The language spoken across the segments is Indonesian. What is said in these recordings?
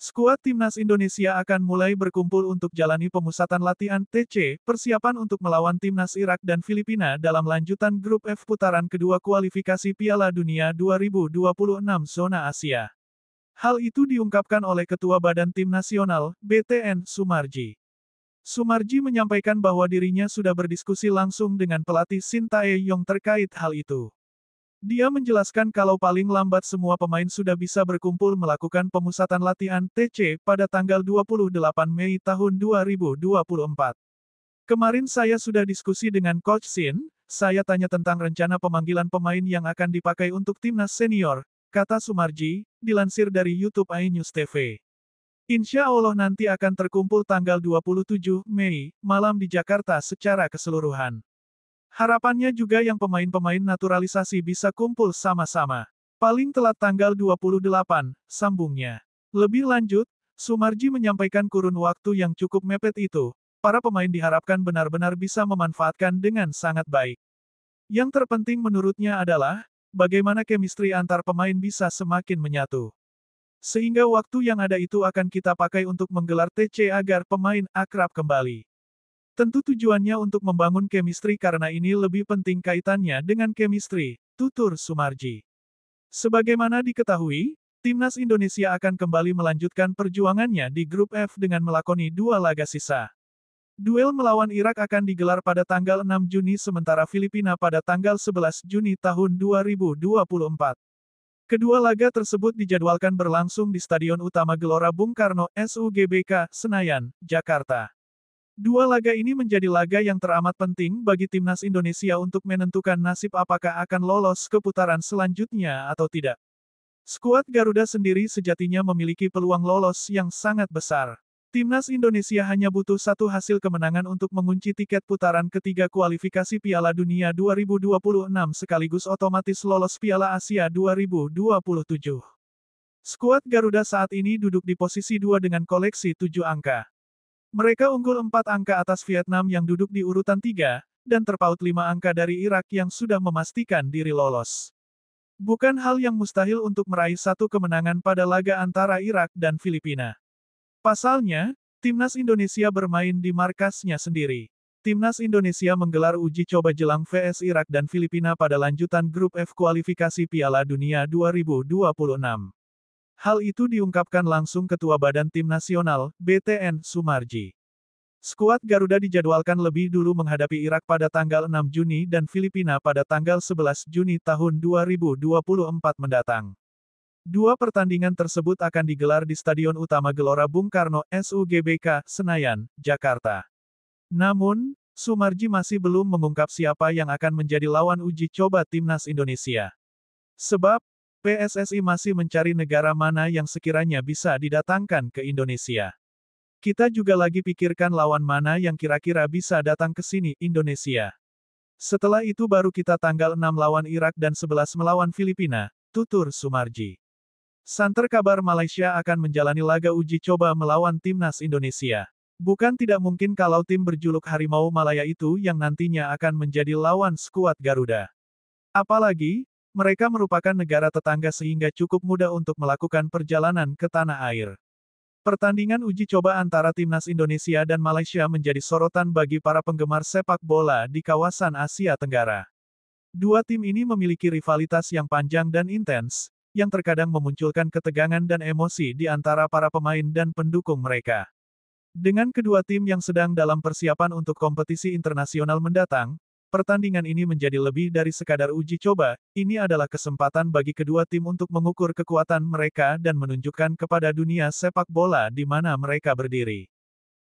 Skuad timnas Indonesia akan mulai berkumpul untuk jalani pemusatan latihan TC, persiapan untuk melawan timnas Irak dan Filipina dalam lanjutan grup F putaran kedua kualifikasi Piala Dunia 2026 zona Asia. Hal itu diungkapkan oleh Ketua Badan Tim Nasional, BTN, Sumarji. Sumarji menyampaikan bahwa dirinya sudah berdiskusi langsung dengan pelatih Shin Tae-yong terkait hal itu. Dia menjelaskan kalau paling lambat semua pemain sudah bisa berkumpul melakukan pemusatan latihan TC pada tanggal 28 Mei tahun 2024. Kemarin saya sudah diskusi dengan Coach Shin, saya tanya tentang rencana pemanggilan pemain yang akan dipakai untuk timnas senior, kata Sumarji, dilansir dari YouTube iNews TV. Insya Allah nanti akan terkumpul tanggal 27 Mei, malam di Jakarta secara keseluruhan. Harapannya juga yang pemain-pemain naturalisasi bisa kumpul sama-sama. Paling telat tanggal 28, sambungnya. Lebih lanjut, Sumarji menyampaikan kurun waktu yang cukup mepet itu, para pemain diharapkan benar-benar bisa memanfaatkan dengan sangat baik. Yang terpenting menurutnya adalah, bagaimana chemistry antar pemain bisa semakin menyatu. Sehingga waktu yang ada itu akan kita pakai untuk menggelar TC agar pemain akrab kembali. Tentu tujuannya untuk membangun chemistry karena ini lebih penting kaitannya dengan chemistry, tutur Sumarji. Sebagaimana diketahui, timnas Indonesia akan kembali melanjutkan perjuangannya di grup F dengan melakoni 2 laga sisa. Duel melawan Irak akan digelar pada tanggal 6 Juni sementara Filipina pada tanggal 11 Juni tahun 2024. Kedua laga tersebut dijadwalkan berlangsung di Stadion Utama Gelora Bung Karno, SUGBK, Senayan, Jakarta. Dua laga ini menjadi laga yang teramat penting bagi timnas Indonesia untuk menentukan nasib apakah akan lolos ke putaran selanjutnya atau tidak. Skuad Garuda sendiri sejatinya memiliki peluang lolos yang sangat besar. Timnas Indonesia hanya butuh satu hasil kemenangan untuk mengunci tiket putaran ketiga kualifikasi Piala Dunia 2026 sekaligus otomatis lolos Piala Asia 2027. Skuad Garuda saat ini duduk di posisi 2 dengan koleksi 7 angka. Mereka unggul 4 angka atas Vietnam yang duduk di urutan 3, dan terpaut 5 angka dari Irak yang sudah memastikan diri lolos. Bukan hal yang mustahil untuk meraih satu kemenangan pada laga antara Irak dan Filipina. Pasalnya, timnas Indonesia bermain di markasnya sendiri. Timnas Indonesia menggelar uji coba jelang vs Irak dan Filipina pada lanjutan grup F kualifikasi Piala Dunia 2026. Hal itu diungkapkan langsung Ketua Badan Tim Nasional, BTN, Sumarji. Skuad Garuda dijadwalkan lebih dulu menghadapi Irak pada tanggal 6 Juni dan Filipina pada tanggal 11 Juni tahun 2024 mendatang. Dua pertandingan tersebut akan digelar di Stadion Utama Gelora Bung Karno, SUGBK, Senayan, Jakarta. Namun, Sumarji masih belum mengungkap siapa yang akan menjadi lawan uji coba timnas Indonesia. Sebab, PSSI masih mencari negara mana yang sekiranya bisa didatangkan ke Indonesia. Kita juga lagi pikirkan lawan mana yang kira-kira bisa datang ke sini, Indonesia. Setelah itu baru kita tanggal 6 lawan Irak dan 11 melawan Filipina, tutur Sumarji. Santer kabar Malaysia akan menjalani laga uji coba melawan timnas Indonesia. Bukan tidak mungkin kalau tim berjuluk Harimau Malaya itu yang nantinya akan menjadi lawan skuad Garuda. Apalagi, mereka merupakan negara tetangga sehingga cukup mudah untuk melakukan perjalanan ke tanah air. Pertandingan uji coba antara timnas Indonesia dan Malaysia menjadi sorotan bagi para penggemar sepak bola di kawasan Asia Tenggara. Dua tim ini memiliki rivalitas yang panjang dan intens, yang terkadang memunculkan ketegangan dan emosi di antara para pemain dan pendukung mereka. Dengan kedua tim yang sedang dalam persiapan untuk kompetisi internasional mendatang, pertandingan ini menjadi lebih dari sekadar uji coba, ini adalah kesempatan bagi kedua tim untuk mengukur kekuatan mereka dan menunjukkan kepada dunia sepak bola di mana mereka berdiri.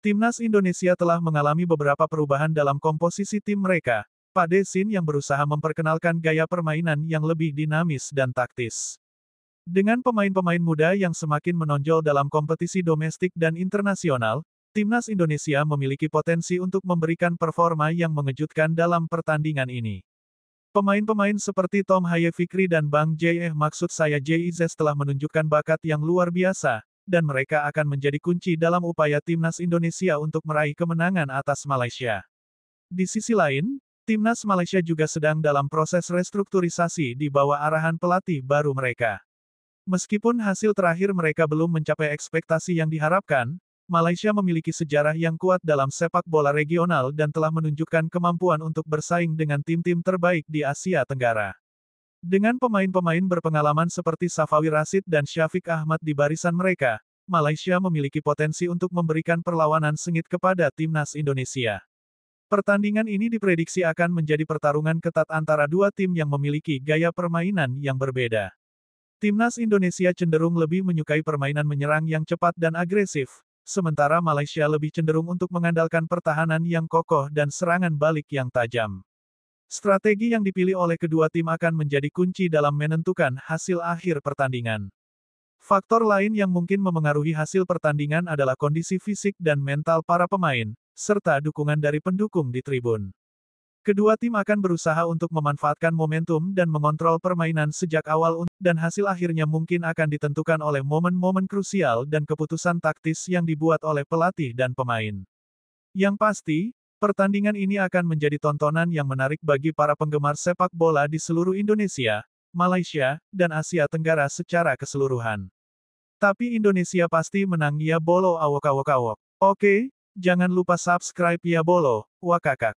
Timnas Indonesia telah mengalami beberapa perubahan dalam komposisi tim mereka, Pak Desin yang berusaha memperkenalkan gaya permainan yang lebih dinamis dan taktis. Dengan pemain-pemain muda yang semakin menonjol dalam kompetisi domestik dan internasional, Timnas Indonesia memiliki potensi untuk memberikan performa yang mengejutkan dalam pertandingan ini. Pemain-pemain seperti Tom Haye Fikri dan Bang maksud saya Jizes telah menunjukkan bakat yang luar biasa, dan mereka akan menjadi kunci dalam upaya Timnas Indonesia untuk meraih kemenangan atas Malaysia. Di sisi lain, Timnas Malaysia juga sedang dalam proses restrukturisasi di bawah arahan pelatih baru mereka. Meskipun hasil terakhir mereka belum mencapai ekspektasi yang diharapkan, Malaysia memiliki sejarah yang kuat dalam sepak bola regional dan telah menunjukkan kemampuan untuk bersaing dengan tim-tim terbaik di Asia Tenggara. Dengan pemain-pemain berpengalaman seperti Safawi Rashid dan Syafiq Ahmad di barisan mereka, Malaysia memiliki potensi untuk memberikan perlawanan sengit kepada timnas Indonesia. Pertandingan ini diprediksi akan menjadi pertarungan ketat antara dua tim yang memiliki gaya permainan yang berbeda. Timnas Indonesia cenderung lebih menyukai permainan menyerang yang cepat dan agresif, sementara Malaysia lebih cenderung untuk mengandalkan pertahanan yang kokoh dan serangan balik yang tajam. Strategi yang dipilih oleh kedua tim akan menjadi kunci dalam menentukan hasil akhir pertandingan. Faktor lain yang mungkin memengaruhi hasil pertandingan adalah kondisi fisik dan mental para pemain, serta dukungan dari pendukung di tribun. Kedua tim akan berusaha untuk memanfaatkan momentum dan mengontrol permainan sejak awal dan hasil akhirnya mungkin akan ditentukan oleh momen-momen krusial dan keputusan taktis yang dibuat oleh pelatih dan pemain. Yang pasti, pertandingan ini akan menjadi tontonan yang menarik bagi para penggemar sepak bola di seluruh Indonesia, Malaysia, dan Asia Tenggara secara keseluruhan. Tapi Indonesia pasti menang ya bolo awok awok awok. Oke, jangan lupa subscribe ya bolo, wakakak.